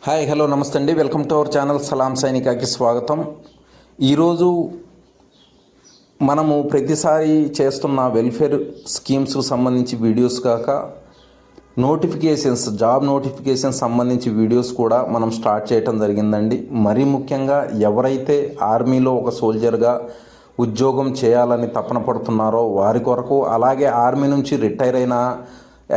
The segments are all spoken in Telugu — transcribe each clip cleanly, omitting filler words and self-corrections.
హాయ్ హలో నమస్తే అండి, వెల్కమ్ టు అవర్ ఛానల్ సలాం సైనికాకి స్వాగతం. ఈరోజు మనము ప్రతిసారి చేస్తున్న వెల్ఫేర్ స్కీమ్స్కు సంబంధించి వీడియోస్ కాక జాబ్ నోటిఫికేషన్స్ సంబంధించి వీడియోస్ కూడా మనం స్టార్ట్ చేయటం జరిగిందండి. మరీ ముఖ్యంగా ఎవరైతే ఆర్మీలో ఒక సోల్జర్గా ఉద్యోగం చేయాలని తపన పడుతున్నారో వారి కొరకు, అలాగే ఆర్మీ నుంచి రిటైర్ అయిన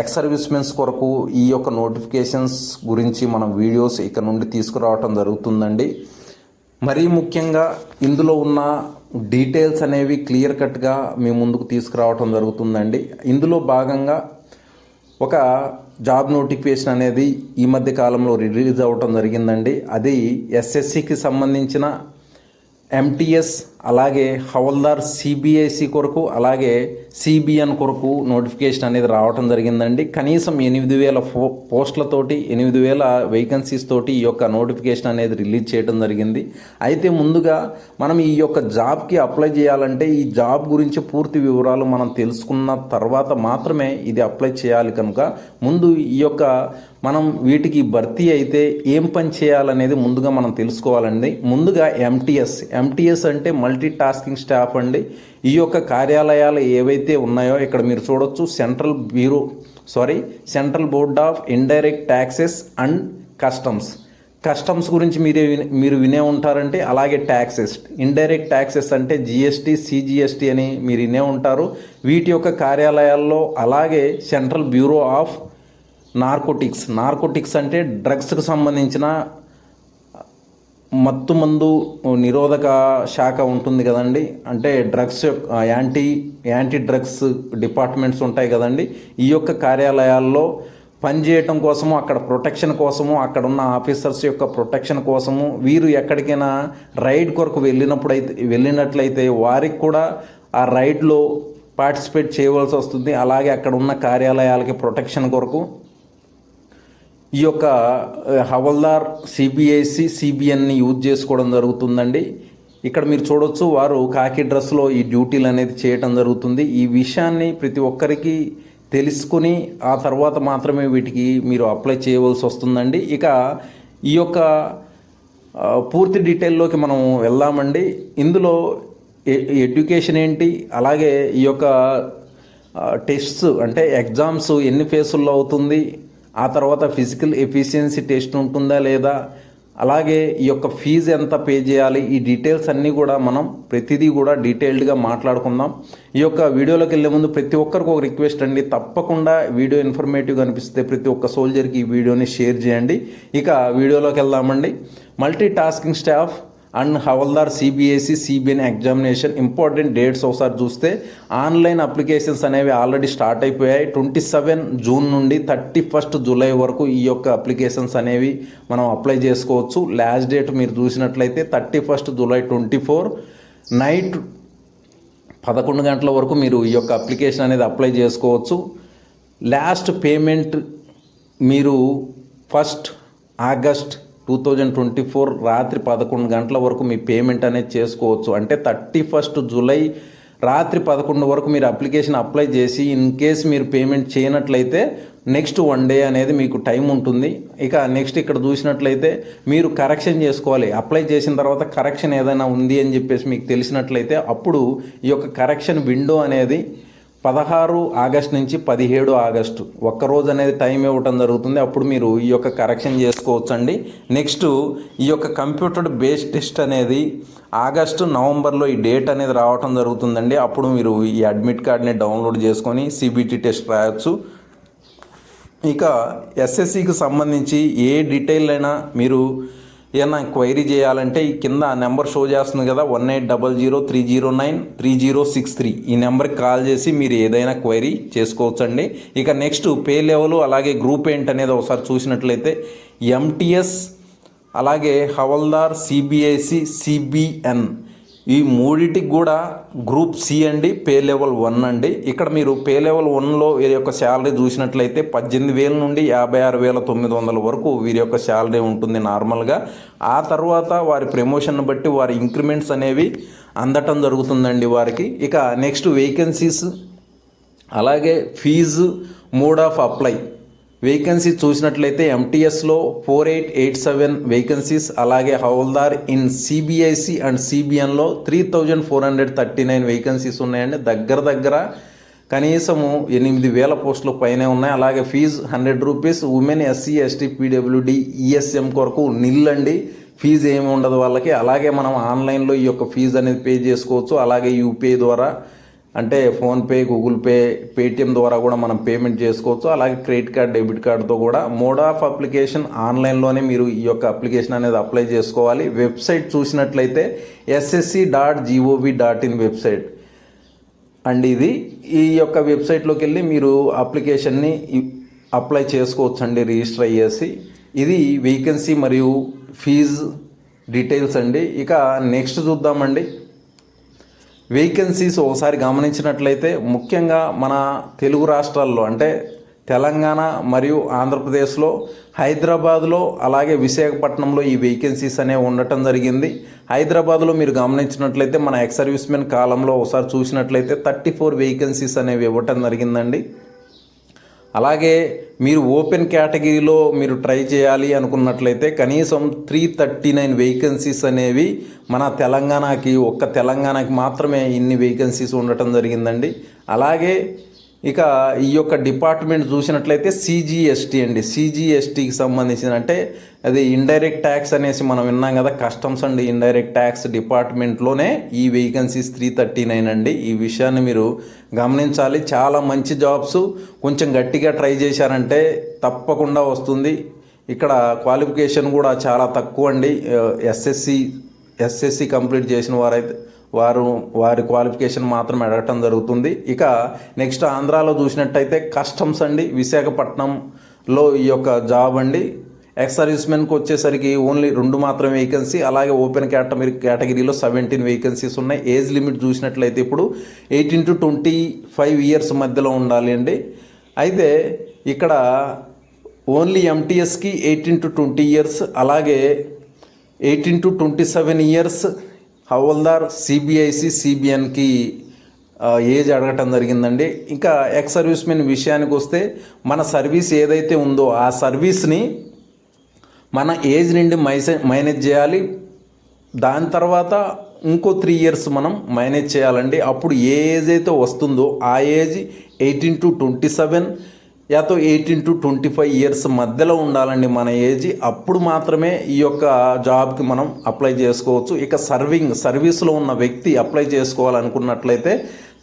ఎక్స్ సర్వీస్మెన్స్ కొరకు ఈ యొక్క నోటిఫికేషన్స్ గురించి మనం వీడియోస్ ఇక్కడ నుండి తీసుకురావటం జరుగుతుందండి. మరీ ముఖ్యంగా ఇందులో ఉన్న డీటెయిల్స్ అనేవి క్లియర్ కట్గా మీ ముందుకు తీసుకురావటం జరుగుతుందండి. ఇందులో భాగంగా ఒక జాబ్ నోటిఫికేషన్ అనేది ఈ మధ్య కాలంలో రిలీజ్ అవ్వటం జరిగిందండి. అది ఎస్ఎస్సికి సంబంధించిన ఎంటీఎస్, అలాగే హవల్దార్ సిబిఐసి కొరకు, అలాగే సిబిఎన్ కొరకు నోటిఫికేషన్ అనేది రావటం జరిగిందండి. కనీసం 8,000 పోస్టులతోటి 8,000 వేకెన్సీస్ తోటి ఈ యొక్క నోటిఫికేషన్ అనేది రిలీజ్ చేయడం జరిగింది. అయితే ముందుగా మనం ఈ యొక్క జాబ్కి అప్లై చేయాలంటే ఈ జాబ్ గురించి పూర్తి వివరాలు మనం తెలుసుకున్న తర్వాత మాత్రమే ఇది అప్లై చేయాలి. కనుక ముందు ఈ యొక్క మనం వీటికి భర్తీ అయితే ఏం పని చేయాలనేది ముందుగా మనం తెలుసుకోవాలండి. ముందుగా ఎంటీఎస్ అంటే మల్టీ టాస్కింగ్ స్టాఫ్ అండి. ఈ యొక్క కార్యాలయాలు ఏవైతే ఉన్నాయో ఇక్కడ మీరు చూడొచ్చు, central board of indirect taxes and customs గురించి మీరు వినే ఉంటారంటే, అలాగే ట్యాక్సెస్, ఇండైరెక్ట్ ట్యాక్సెస్ అంటే జిఎస్టీ, సిజిఎస్టీ అని మీరు వినే ఉంటారు. వీటి యొక్క కార్యాలయాల్లో, అలాగే సెంట్రల్ బ్యూరో ఆఫ్ నార్కోటిక్స్ అంటే డ్రగ్స్కి సంబంధించిన మత్తుమందు నిరోధక శాఖ ఉంటుంది కదండి. అంటే డ్రగ్స్ యాంటీ డ్రగ్స్ డిపార్ట్మెంట్స్ ఉంటాయి కదండి. ఈ యొక్క కార్యాలయాల్లో పనిచేయటం కోసము, అక్కడ ప్రొటెక్షన్ కోసము, అక్కడ ఉన్న ఆఫీసర్స్ యొక్క ప్రొటెక్షన్ కోసము, వీరు ఎక్కడికైనా రైడ్ కొరకు వెళ్ళినట్లయితే వారికి కూడా ఆ రైడ్లో పార్టిసిపేట్ చేయవలసి వస్తుంది. అలాగే అక్కడ ఉన్న కార్యాలయాలకి ప్రొటెక్షన్ కొరకు ఈ యొక్క హవల్దార్ సిబిఐసి, సిబిఎన్ని యూజ్ చేసుకోవడం జరుగుతుందండి. ఇక్కడ మీరు చూడొచ్చు, వారు కాకి డ్రెస్లో ఈ డ్యూటీలు అనేది చేయటం జరుగుతుంది. ఈ విషయాన్ని ప్రతి ఒక్కరికి తెలుసుకుని ఆ తర్వాత మాత్రమే వీటికి మీరు అప్లై చేయవలసి వస్తుందండి. ఇక ఈ యొక్క పూర్తి డీటెయిల్లోకి మనం వెళ్దామండి. ఇందులో ఎడ్యుకేషన్ ఏంటి, అలాగే ఈ యొక్క టెస్ట్స్ అంటే ఎగ్జామ్స్ ఎన్ని ఫేసుల్లో అవుతుంది, ఆ తర్వాత ఫిజికల్ ఎఫిషియన్సీ టెస్ట్ ఉంటుందా లేదా, అలాగే ఈ యొక్క ఫీజు ఎంత పే చేయాలి, ఈ డీటెయిల్స్ అన్నీ కూడా మనం ప్రతిదీ కూడా డీటెయిల్డ్గా మాట్లాడుకుందాం. ఈ యొక్క వీడియోలోకి వెళ్ళే ముందు ప్రతి ఒక్కరికి ఒక రిక్వెస్ట్ అండి, తప్పకుండా వీడియో ఇన్ఫర్మేటివ్గా అనిపిస్తే ప్రతి ఒక్క సోల్జర్కి ఈ వీడియోని షేర్ చేయండి. ఇక వీడియోలోకి వెళ్దామండి. Multi tasking staff and havildar CBIC, CBN examination important dates ఒకసారి చూస్తే, ఆన్లైన్ అప్లికేషన్స్ అనేవి ఆల్రెడీ స్టార్ట్ అయిపోయాయి. 27 జూన్ నుండి 31 జూలై వరకు ఈ యొక్క అప్లికేషన్స్ అనేవి మనం అప్లై చేసుకోవచ్చు. లాస్ట్ డేట్ మీరు చూసినట్లయితే 31 జూలై 2024 నైట్ 11 గంటల వరకు మీరు ఈ యొక్క అప్లికేషన్ అనేది అప్లై చేసుకోవచ్చు. లాస్ట్ పేమెంట్ మీరు 1 ఆగస్ట్ 2024 రాత్రి 11 గంటల వరకు మీ పేమెంట్ అనేది చేసుకోవచ్చు. అంటే 31 జూలై రాత్రి 11 వరకు మీరు అప్లికేషన్ అప్లై చేసి ఇన్ కేస్ మీరు పేమెంట్ చేయనట్లయితే నెక్స్ట్ 1 డే అనేది మీకు టైం ఉంటుంది. ఇక నెక్స్ట్ ఇక్కడ చూసినట్లయితే మీరు కరెక్షన్ చేసుకోవాలి. అప్లై చేసిన తర్వాత కరెక్షన్ ఏదైనా ఉంది అని చెప్పేసి మీకు తెలిసినట్లయితే అప్పుడు ఈ యొక్క కరెక్షన్ విండో అనేది 16 ఆగస్ట్ నుంచి 17 ఆగస్టు ఒక్కరోజు అనేది టైం ఇవ్వటం జరుగుతుంది. అప్పుడు మీరు ఈ యొక్క కరెక్షన్ చేసుకోవచ్చండి. నెక్స్ట్ ఈ యొక్క కంప్యూటర్ బేస్డ్ టెస్ట్ అనేది ఆగస్టు, నవంబర్లో ఈ డేట్ అనేది రావటం జరుగుతుందండి. అప్పుడు మీరు ఈ అడ్మిట్ కార్డ్ని డౌన్లోడ్ చేసుకొని సిబిటి టెస్ట్ రాయొచ్చు. ఇక ఎస్ఎస్సికి సంబంధించి ఏ డీటెయిల్ అయినా మీరు ఏమన్నా క్వైరీ చేయాలంటే ఈ కింద నెంబర్ షో చేస్తుంది కదా, 1800309306 ఈ నెంబర్కి కాల్ చేసి మీరు ఏదైనా క్వైరీ చేసుకోవచ్చండి. ఇక నెక్స్ట్ పే లెవెల్, అలాగే గ్రూప్ ఏంటి అనేది ఒకసారి చూసినట్లయితే ఎంటీఎస్, అలాగే హవల్దార్ సిబిఐసి, సిబిఎన్ ఈ మూడింటికి కూడా గ్రూప్ సి అండి, పే లెవెల్ 1 అండి. ఇక్కడ మీరు పే లెవెల్ 1లో వీరి యొక్క శాలరీ చూసినట్లయితే 18,000 నుండి 56,900 వరకు వీరి యొక్క శాలరీ ఉంటుంది నార్మల్గా. ఆ తర్వాత వారి ప్రమోషన్ బట్టి వారి ఇంక్రిమెంట్స్ అనేవి అందటం జరుగుతుందండి వారికి. ఇక నెక్స్ట్ వేకెన్సీస్, అలాగే fees, mode of apply vacancies చూసినట్లయితే ఎంటీఎస్లో 4887 వేకెన్సీస్, అలాగే హవల్దార్ ఇన్ సిబిఐసి అండ్ సిబిఎన్లో 3439 వేకెన్సీస్ ఉన్నాయండి. దగ్గర కనీసము 8000 పోస్టులు పైనే ఉన్నాయి. అలాగే fees 100 rupees. Women, SC, ST, పీడబ్ల్యూడి, ఈఎస్ఎం కొరకు నిల్లండి, ఫీజు ఏమి ఉండదు వాళ్ళకి. అలాగే మనం ఆన్లైన్లో ఈ యొక్క ఫీజు అనేది పే చేసుకోవచ్చు. అలాగే యూపీఐ ద్వారా, అంటే ఫోన్పే, గూగుల్ పే, పేటిఎం ద్వారా కూడా మనం పేమెంట్ చేసుకోవచ్చు. అలాగే క్రెడిట్ కార్డ్, డెబిట్ కార్డుతో కూడా. మోడ్ ఆఫ్ అప్లికేషన్ ఆన్లైన్లోనే మీరు ఈ యొక్క అప్లికేషన్ అనేది అప్లై చేసుకోవాలి. వెబ్సైట్ చూసినట్లయితే ssc.gov.in వెబ్సైట్ అండ్ ఇది. ఈ యొక్క వెబ్సైట్లోకి వెళ్ళి మీరు అప్లికేషన్ని అప్లై చేసుకోవచ్చు అండి, రిజిస్టర్ అయ్యేసి. ఇది వేకెన్సీ మరియు ఫీజు డీటెయిల్స్ అండి. ఇక నెక్స్ట్ చూద్దామండి. వేకెన్సీస్ ఒకసారి గమనించినట్లయితే ముఖ్యంగా మన తెలుగు రాష్ట్రాల్లో అంటే తెలంగాణ మరియు ఆంధ్రప్రదేశ్లో, హైదరాబాద్లో, అలాగే విశాఖపట్నంలో ఈ వేకెన్సీస్ అనేవి ఉండటం జరిగింది. హైదరాబాద్లో మీరు గమనించినట్లయితే మన ఎక్స్ సర్వీస్మెన్ కాలంలో ఒకసారి చూసినట్లయితే 34 వేకెన్సీస్ అనేవి ఇవ్వటం జరిగిందండి. అలాగే మీరు ఓపెన్ కేటగిరీలో మీరు ట్రై చేయాలి అనుకున్నట్లయితే కనీసం 339 వేకెన్సీస్ అనేవి మన తెలంగాణకి, ఒక్క తెలంగాణకి మాత్రమే ఇన్ని వేకెన్సీస్ ఉండటం జరిగిందండి. అలాగే ఇక ఈ యొక్క డిపార్ట్మెంట్ చూసినట్లయితే సిజిఎస్టీ అండి. సిజిఎస్టీకి సంబంధించిన, అంటే అది ఇండైరెక్ట్ ట్యాక్స్ అనేసి మనం విన్నాం కదా, కస్టమ్స్ అండ్ ఇండైరెక్ట్ ట్యాక్స్ డిపార్ట్మెంట్లోనే ఈ వేకెన్సీస్ 339 అండి. ఈ విషయాన్ని మీరు గమనించాలి. చాలా మంచి జాబ్స్, కొంచెం గట్టిగా ట్రై చేశారంటే తప్పకుండా వస్తుంది. ఇక్కడ క్వాలిఫికేషన్ కూడా చాలా తక్కువ అండి. ఎస్ఎస్సి కంప్లీట్ చేసిన వారి క్వాలిఫికేషన్ మాత్రం అడగటం జరుగుతుంది. ఇక నెక్స్ట్ ఆంధ్రాలో చూసినట్టయితే కస్టమ్స్ అండి, విశాఖపట్నంలో ఈ యొక్క జాబ్ అండి. ఎక్స్ సర్వీస్మెన్కి వచ్చేసరికి ఓన్లీ 2 మాత్రమే వేకెన్సీ. అలాగే ఓపెన్ కేటగిరీలో 17 వేకెన్సీస్ ఉన్నాయి. ఏజ్ లిమిట్ చూసినట్లయితే ఇప్పుడు 18 to 25 ఇయర్స్ మధ్యలో ఉండాలి అండి. అయితే ఇక్కడ ఓన్లీ ఎంటీఎస్కి 18 to 20 ఇయర్స్, అలాగే 18 to 27 ఇయర్స్ హవల్దార్, సిబిఐసి, సిబిఎన్కి ఏజ్ అడగటం జరిగిందండి. ఇంకా ఎక్స్ సర్వీస్మెన్ విషయానికి వస్తే మన సర్వీస్ ఏదైతే ఉందో ఆ సర్వీస్ని మన ఏజ్ నుండి మైనేజ్ చేయాలి. దాని తర్వాత ఇంకో 3 ఇయర్స్ మనం మైనేజ్ చేయాలండి. అప్పుడు ఏ ఏజ్ అయితే వస్తుందో ఆ ఏజ్ 18 to 27 యాతో 18 to 25 ఇయర్స్ మధ్యలో ఉండాలండి మన ఏజ్. అప్పుడు మాత్రమే ఈ యొక్క జాబ్కి మనం అప్లై చేసుకోవచ్చు. ఇక సర్వీస్లో ఉన్న వ్యక్తి అప్లై చేసుకోవాలనుకున్నట్లయితే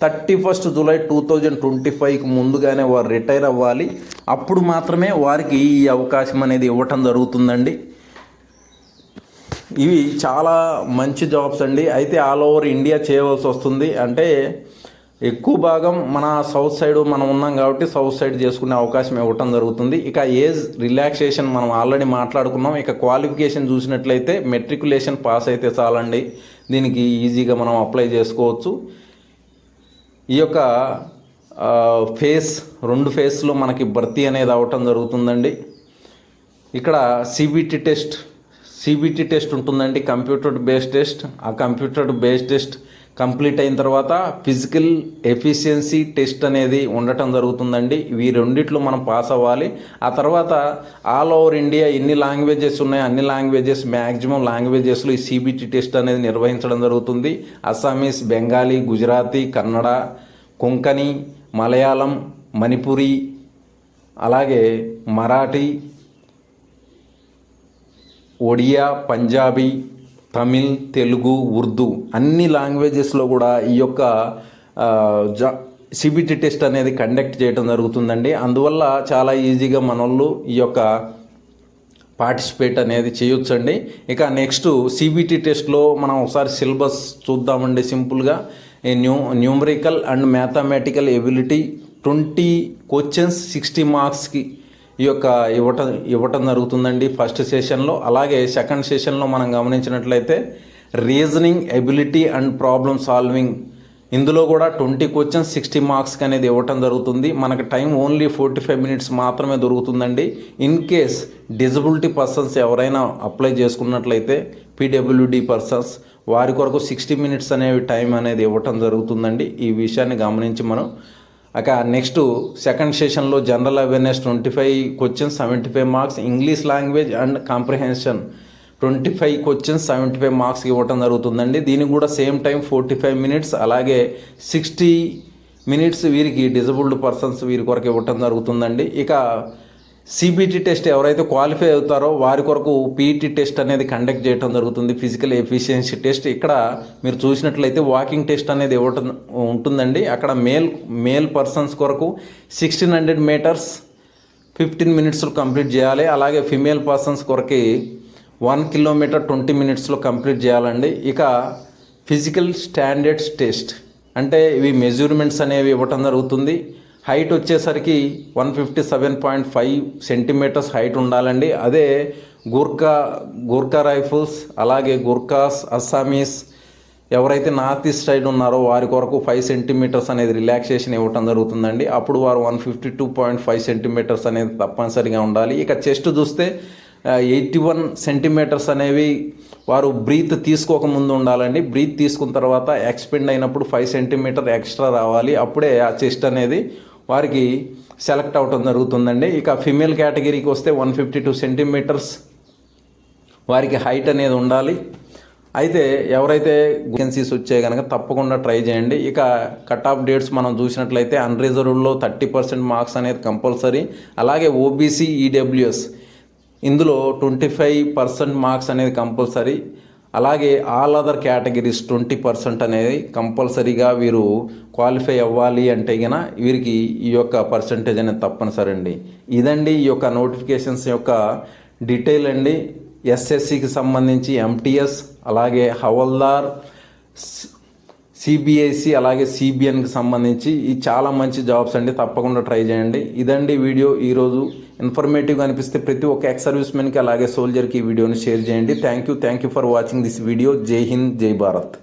31 జూలై 2025కి ముందుగానే వారు రిటైర్ అవ్వాలి. అప్పుడు మాత్రమే వారికి ఈ అవకాశం అనేది ఇవ్వటం జరుగుతుందండి. ఇవి చాలా మంచి జాబ్స్ అండి. అయితే ఆల్ ఓవర్ ఇండియా చేయవలసి వస్తుంది. అంటే ఎక్కువ భాగం మన సౌత్ సైడ్ మనం ఉన్నాం కాబట్టి సౌత్ సైడ్ చేసుకునే అవకాశం ఇవ్వటం జరుగుతుంది. ఇక ఏజ్ రిలాక్సేషన్ మనం ఆల్రెడీ మాట్లాడుకున్నాం. ఇక క్వాలిఫికేషన్ చూసినట్లయితే మెట్రికులేషన్ పాస్ అయితే చాలండి, దీనికి ఈజీగా మనం అప్లై చేసుకోవచ్చు. ఈ యొక్క 2 ఫేస్లో మనకి భర్తీ అనేది అవ్వటం జరుగుతుందండి. ఇక్కడ సిబిటి టెస్ట్ ఉంటుందండి, కంప్యూటర్ బేస్డ్ టెస్ట్. ఆ కంప్యూటర్ బేస్డ్ టెస్ట్ కంప్లీట్ అయిన తర్వాత ఫిజికల్ ఎఫిషియన్సీ టెస్ట్ అనేది ఉండటం జరుగుతుందండి. ఇవి రెండిట్లో మనం పాస్ అవ్వాలి. ఆ తర్వాత ఆల్ ఓవర్ ఇండియా ఎన్ని లాంగ్వేజెస్ ఉన్నాయో అన్ని లాంగ్వేజెస్, మ్యాక్సిమం లాంగ్వేజెస్లో ఈ సిబిటి టెస్ట్ అనేది నిర్వహించడం జరుగుతుంది. అస్సామీస్, బెంగాలీ, గుజరాతీ, కన్నడ, కొంకణి, మలయాళం, మణిపురి, అలాగే మరాఠీ, ఒడియా, పంజాబీ, తమిళ్, తెలుగు, ఉర్దూ అన్ని లాంగ్వేజెస్లో కూడా ఈ యొక్క సిబిటి టెస్ట్ అనేది కండక్ట్ చేయడం జరుగుతుందండి. అందువల్ల చాలా ఈజీగా మనోళ్ళు ఈ యొక్క పార్టిసిపేట్ అనేది చేయొచ్చండి. ఇక నెక్స్ట్ సిబిటి టెస్ట్లో మనం ఒకసారి సిలబస్ చూద్దామండి. సింపుల్గా numerical and mathematical ability 20 questions 60 మార్క్స్కి ఈ యొక్క ఇవ్వటం జరుగుతుందండి ఫస్ట్ సెషన్లో. అలాగే సెకండ్ సెషన్లో మనం గమనించినట్లయితే reasoning ability and problem solving, ఇందులో కూడా 20 క్వశ్చన్స్ 60 మార్క్స్కి అనేది ఇవ్వటం జరుగుతుంది. మనకు టైం ఓన్లీ 45 మినిట్స్ మాత్రమే దొరుకుతుందండి. ఇన్ కేస్ డిజబిలిటీ పర్సన్స్ ఎవరైనా అప్లై చేసుకున్నట్లయితే పీడబ్ల్యూడి పర్సన్స్, వారి కొరకు 60 మినిట్స్ అనేవి టైం అనేది ఇవ్వటం జరుగుతుందండి. ఈ విషయాన్ని గమనించి మనం నెక్స్ట్ సెకండ్ సెషన్లో general awareness 25 questions 75 marks, English language and comprehension 25 questions 75 marks ఇవ్వటం జరుగుతుందండి. దీనికి కూడా సేమ్ టైం 45 మినిట్స్, అలాగే 60 మినిట్స్ వీరికి డిజబుల్డ్ పర్సన్స్ వీరి కొరకు ఇవ్వటం జరుగుతుందండి. ఇక సిబిటి టెస్ట్ ఎవరైతే క్వాలిఫై అవుతారో వారి కొరకు పీఈటీ టెస్ట్ అనేది కండక్ట్ చేయడం జరుగుతుంది, ఫిజికల్ ఎఫిషియన్సీ టెస్ట్. ఇక్కడ మీరు చూసినట్లయితే వాకింగ్ టెస్ట్ అనేది ఇవ్వటం ఉంటుందండి. అక్కడ మేల్ పర్సన్స్ కొరకు 1600 మీటర్స్ 15 మినిట్స్లో కంప్లీట్ చేయాలి. అలాగే ఫిమేల్ పర్సన్స్ కొరకి 1 కిలోమీటర్ 20 మినిట్స్లో కంప్లీట్ చేయాలండి. ఇక ఫిజికల్ స్టాండర్డ్స్ టెస్ట్ అంటే ఇవి మెజర్మెంట్స్ అనేవి ఇవ్వటం జరుగుతుంది. హైట్ వచ్చేసరికి 157.5 సెంటీమీటర్స్ హైట్ ఉండాలండి. అదే గూర్ఖా రైఫిల్స్, అలాగే గూర్ఖాస్, అస్సామీస్ ఎవరైతే నార్త్ ఈస్ట్ సైడ్ ఉన్నారో వారి కొరకు 5 సెంటీమీటర్స్ అనేది రిలాక్సేషన్ ఇవ్వటం జరుగుతుందండి. అప్పుడు వారు 152.5 సెంటీమీటర్స్ అనేది తప్పనిసరిగా ఉండాలి. ఇక చెస్ట్ చూస్తే 81 సెంటీమీటర్స్ అనేవి వారు బ్రీత్ తీసుకోకముందు ఉండాలండి. బ్రీత్ తీసుకున్న తర్వాత ఎక్స్పెండ్ అయినప్పుడు 5 సెంటీమీటర్ ఎక్స్ట్రా రావాలి. అప్పుడే ఆ చెస్ట్ అనేది వారికి సెలెక్ట్ అవటం జరుగుతుందండి. ఇక ఫిమేల్ కేటగిరీకి వస్తే 152 సెంటీమీటర్స్ వారికి హైట్ అనేది ఉండాలి. అయితే ఎవరైతే వేకెన్సీస్ వచ్చాయి కనుక తప్పకుండా ట్రై చేయండి. ఇక కట్ ఆఫ్ డేట్స్ మనం చూసినట్లయితే అన్రిజర్వ్డ్లో 30% మార్క్స్ అనేది కంపల్సరీ. అలాగే ఓబీసీ, ఈడబ్ల్యూఎస్ ఇందులో 25% మార్క్స్ అనేది కంపల్సరీ. అలాగే ఆల్ అదర్ కేటగిరీస్ 20% అనేది కంపల్సరీగా వీరు క్వాలిఫై అవ్వాలి అంటే కనుక వీరికి ఈ యొక్క పర్సంటేజ్ అనేది తప్పనిసరి అండి. ఇదండి ఈ యొక్క నోటిఫికేషన్స్ యొక్క డీటెయిల్ అండి. ఎస్ఎస్సికి సంబంధించి ఎంటీఎస్, అలాగే హవల్దార్, సిబిఐసి, అలాగే సిబిఎన్కి సంబంధించి ఈ చాలా మంచి జాబ్స్ అండి. తప్పకుండా ట్రై చేయండి. ఇదండి వీడియో ఈరోజు. ఇన్ఫర్మేటివ్గా అనిపిస్తే ప్రతి ఒక్క ఎక్స్ సర్వీస్మెన్కి అలాగే సోల్జర్కి ఈ వీడియోని షేర్ చేయండి. Thank you for watching this video. జై హింద్, జై భారత్.